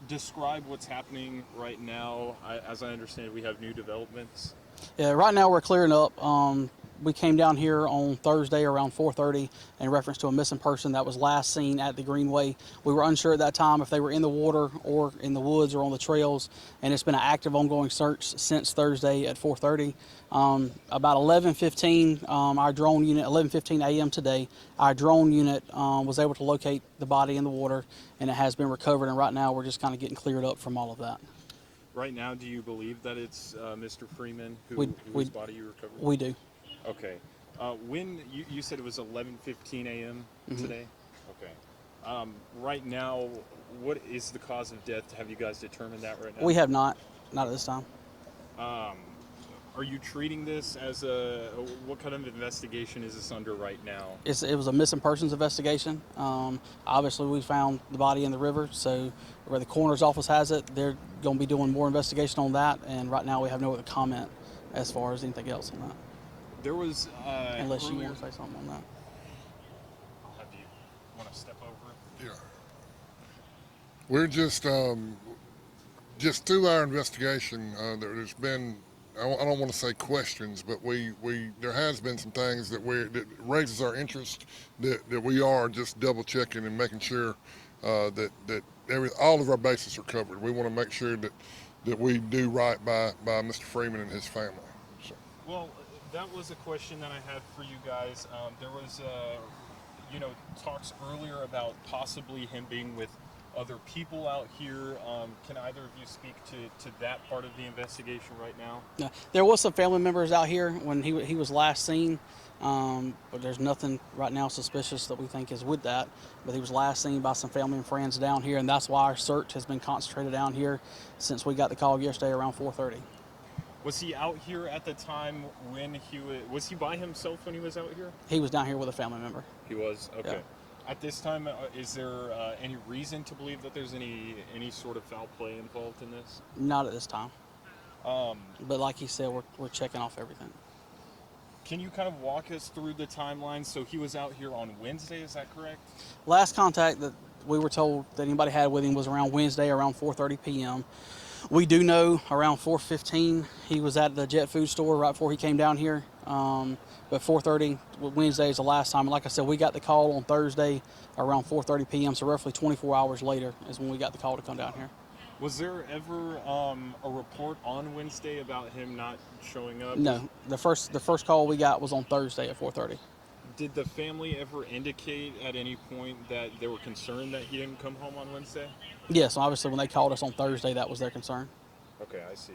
describe what's happening right now. As I understand, we have new developments. Yeah, right now we're clearing up. We came down here on Thursday around 4:30 in reference to a missing person that was last seen at the Greenway. We were unsure at that time if they were in the water or in the woods or on the trails, and it's been an active, ongoing search since Thursday at 4:30. About 11:15, our drone unit, 11:15 a.m. today, our drone unit was able to locate the body in the water, and it has been recovered. And right now we're just kind of getting cleared up from all of that. Right now, do you believe that it's Mr. Freeman We, whose body you recovered? we do. Okay. When you said it was 11:15 a.m. today? Okay. Right now, what is the cause of death? Have you guys determined that right now? We have not at this time. Are you treating this as what kind of investigation is this under right now? It was a missing persons investigation. Obviously, we found the body in the river, so where the coroner's office has it, they're going to be doing more investigation on that. And right now, we have no other comment as far as anything else on that. There was Unless you earlier, want to say something on that. I'll have you want to step over it. Yeah. We're just through our investigation, there's been, I don't want to say questions, but there has been some things that raises our interest that we are just double checking and making sure that all of our bases are covered. We want to make sure that we do right by Mr. Freeman and his family. So. Well, that was a question that I had for you guys. There was, talks earlier about possibly him being with other people out here. Can either of you speak to that part of the investigation right now? Yeah, there was some family members out here when he was last seen, but there's nothing right now suspicious that we think is with that. But he was last seen by some family and friends down here, and that's why our search has been concentrated down here since we got the call yesterday around 4:30. Was he out here at the time when was he by himself when he was out here? He was down here with a family member. He was? Okay. Yeah. At this time, is there any reason to believe that there's any sort of foul play involved in this? Not at this time. But like he said, we're checking off everything. Can you kind of walk us through the timeline? So he was out here on Wednesday, is that correct? Last contact that we were told that anybody had with him was around Wednesday around 4:30 p.m. We do know around 4:15 he was at the Jet Food store right before he came down here. But 4:30 Wednesday is the last time. Like I said, we got the call on Thursday around 4:30 p.m. So roughly 24 hours later is when we got the call to come down here. Was there ever a report on Wednesday about him not showing up? No, the first call we got was on Thursday at 4:30. Did the family ever indicate at any point that they were concerned that he didn't come home on Wednesday? Yes, obviously when they called us on Thursday, that was their concern. Okay, I see.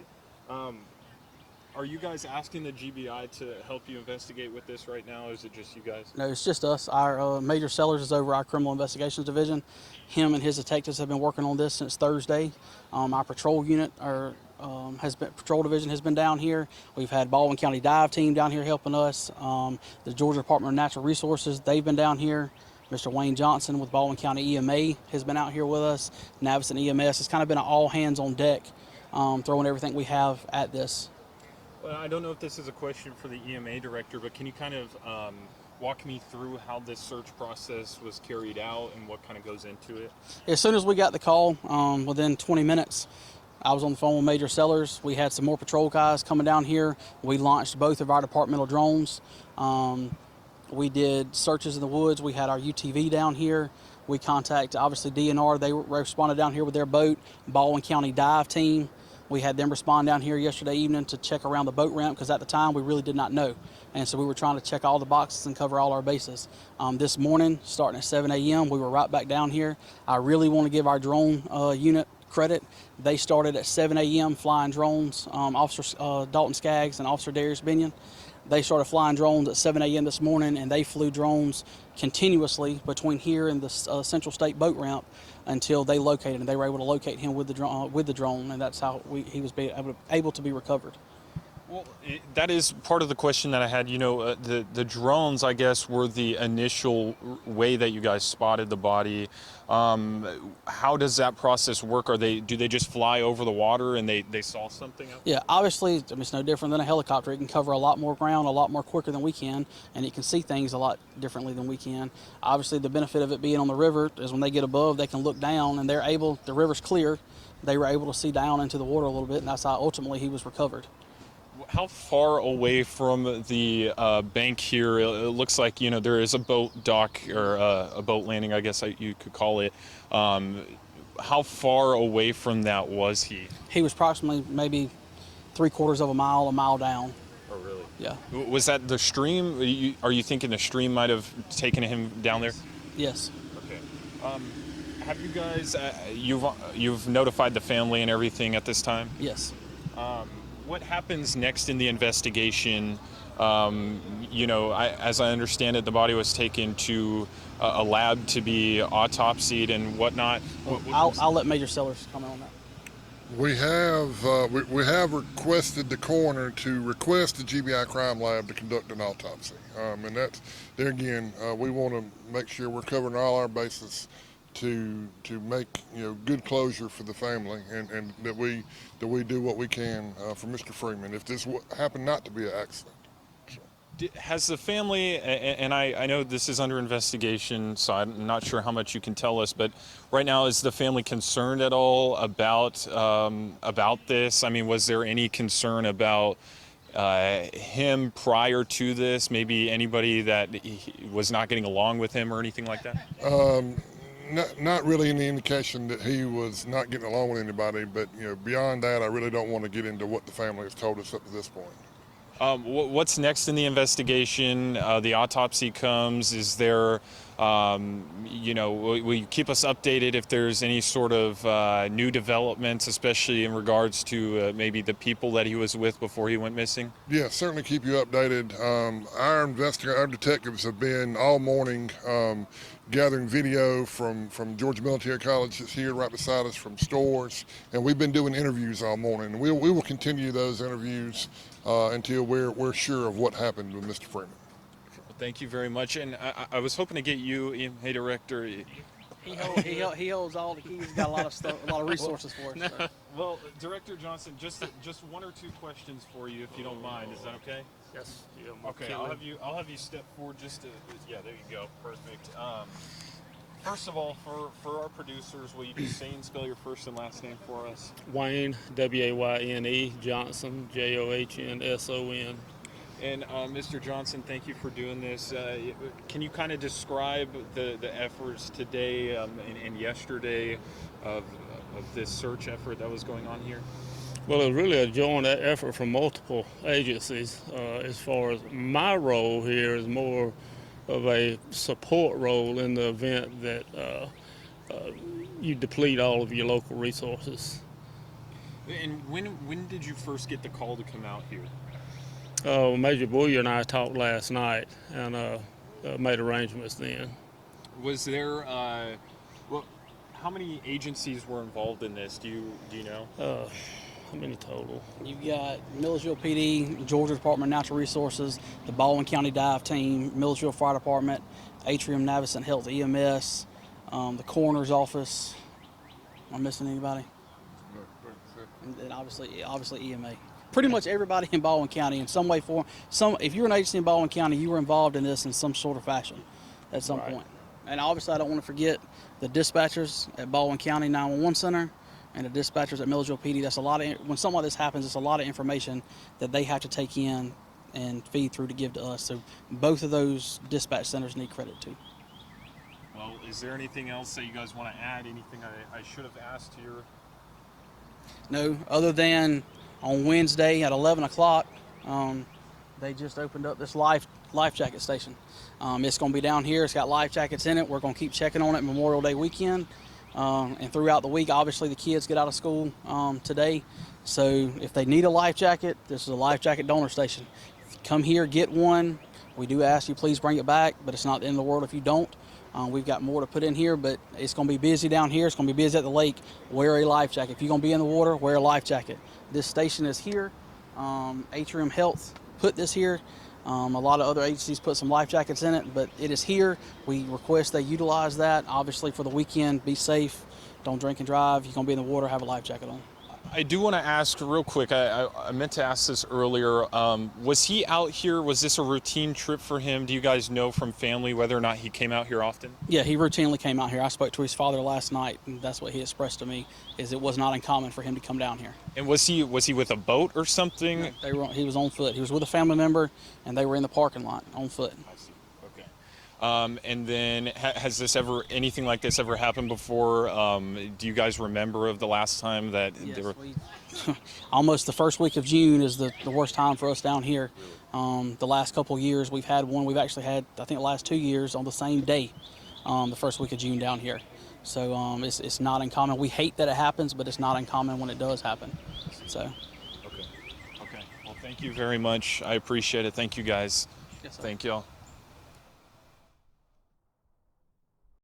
Are you guys asking the GBI to help you investigate with this right now, or is it just you guys? No, it's just us. Our Major Sellers is over our Criminal Investigations Division. Him and his detectives have been working on this since Thursday. Our patrol unit, patrol division has been down here. We've had Baldwin County Dive Team down here helping us. The Georgia Department of Natural Resources, they've been down here. Mr. Wayne Johnson with Baldwin County EMA has been out here with us. Navison EMS. It's kind of been an all hands on deck, throwing everything we have at this. Well, I don't know if this is a question for the EMA director, but can you kind of walk me through how this search process was carried out and what kind of goes into it? As soon as we got the call, within 20 minutes, I was on the phone with Major Sellers. We had some more patrol guys coming down here. We launched both of our departmental drones. We did searches in the woods. We had our UTV down here. We contacted, obviously, DNR. They responded down here with their boat. Baldwin County Dive Team. We had them respond down here yesterday evening to check around the boat ramp because at the time we really did not know. And so we were trying to check all the boxes and cover all our bases. This morning, starting at 7 a.m., we were right back down here. I really want to give our drone unit credit. They started at 7 a.m. flying drones. Officer Dalton Skaggs and Officer Darius Binion. They started flying drones at 7 a.m. this morning, and they flew drones continuously between here and the Central State boat ramp until they located him. They were able to locate him with the drone, and that's how he was able to be recovered. Well, that is part of the question that I had. The drones, I guess, were the initial way that you guys spotted the body. How does that process work? Do they just fly over the water and they saw something out there? Yeah, obviously, it's no different than a helicopter. It can cover a lot more ground, a lot more quicker than we can, and it can see things a lot differently than we can. Obviously, the benefit of it being on the river is when they get above, they can look down, and the river's clear. They were able to see down into the water a little bit, and that's how ultimately he was recovered. How far away from the bank here? It looks like there is a boat dock or a boat landing, I guess you could call it. How far away from that was he? He was approximately maybe 3/4 of a mile down. Oh, really? Yeah. Was that the stream? Are you thinking the stream might have taken him down there? Yes. Okay. Have you guys? You've notified the family and everything at this time? Yes. What happens next in the investigation? As I understand it, the body was taken to a lab to be autopsied and whatnot. I'll let Major Sellers comment on that. We have requested the coroner to request the GBI crime lab to conduct an autopsy, and that's there again. We want to make sure we're covering all our bases to make good closure for the family, and that we do what we can for Mr. Freeman if this happened not to be an accident. Has the family, and I know this is under investigation, so I'm not sure how much you can tell us, but right now, is the family concerned at all about this? I mean, was there any concern about him prior to this? Maybe anybody that he was not getting along with him or anything like that? Not really any indication that he was not getting along with anybody, but beyond that, I really don't want to get into what the family has told us up to this point. What's next in the investigation? The autopsy comes. Is there, will you keep us updated if there's any sort of new developments, especially in regards to maybe the people that he was with before he went missing? Yeah, certainly keep you updated. Our detectives have been all morning gathering video from Georgia Military College that's here right beside us, from stores, and we've been doing interviews all morning. We will continue those interviews until we're sure of what happened with Mr. Freeman. Well, thank you very much, and I was hoping to get you, hey Director. He holds all the keys. He's got a lot of stuff, a lot of resources for us. So. Well, Director Johnson, just one or two questions for you, if you don't mind. Is that okay? Yes. Yeah, Okay, I'll have you step forward just to, yeah, there you go, perfect. First of all, for our producers, will you just say and spell your first and last name for us? Wayne, W-A-Y-N-E, Johnson, J-O-H-N-S-O-N. And Mr. Johnson, thank you for doing this. Can you kind of describe the efforts today and yesterday of this search effort that was going on here? Well, it was really a joint effort from multiple agencies. As far as my role here is more of a support role in the event that you deplete all of your local resources. And when did you first get the call to come out here? Major Boyer and I talked last night and made arrangements then. Was there, how many agencies were involved in this? Do you know? How many total? You've got Milledgeville PD, Georgia Department of Natural Resources, the Baldwin County Dive Team, Milledgeville Fire Department, Atrium Navicent Health EMS, the Coroner's Office. Am I missing anybody? And then obviously EMA. Pretty much everybody in Baldwin County in some way, form. If you're an agency in Baldwin County, you were involved in this in some sort of fashion at some point. And obviously, I don't want to forget the dispatchers at Baldwin County 911 Center and the dispatchers at Milledgeville PD. That's a lot of, when something like this happens, it's a lot of information that they have to take in and feed through to give to us. So both of those dispatch centers need credit too. Well, is there anything else that you guys want to add? Anything I should have asked here? No, other than on Wednesday at 11 o'clock, they just opened up this life jacket station. It's going to be down here. It's got life jackets in it. We're going to keep checking on it Memorial Day weekend. And throughout the week, obviously the kids get out of school today. So if they need a life jacket, this is a life jacket donor station. Come here, get one. We do ask you please bring it back, but it's not the end of the world if you don't. We've got more to put in here, but it's going to be busy down here. It's going to be busy at the lake. Wear a life jacket. If you're going to be in the water, wear a life jacket. This station is here. Atrium Health put this here. A lot of other agencies put some life jackets in it, but it is here. We request they utilize that. Obviously, for the weekend, be safe. Don't drink and drive. You're going to be in the water, have a life jacket on. I do want to ask real quick. I meant to ask this earlier. Was he out here? Was this a routine trip for him? Do you guys know from family whether or not he came out here often? Yeah, he routinely came out here. I spoke to his father last night, and that's what he expressed to me, is it was not uncommon for him to come down here. And was he with a boat or something? He was on foot. He was with a family member, and they were in the parking lot on foot. I see. Okay. And then has anything like this ever happened before? Do you guys remember of the last time that Yes, they were? Almost the first week of June is the worst time for us down here. The last couple of years we've had one. We've actually had, I think, the last 2 years on the same day, the first week of June down here. So it's not uncommon. We hate that it happens, but it's not uncommon when it does happen. So. Okay. Well, thank you very much. I appreciate it. Thank you, guys. Yes, sir. Thank y'all.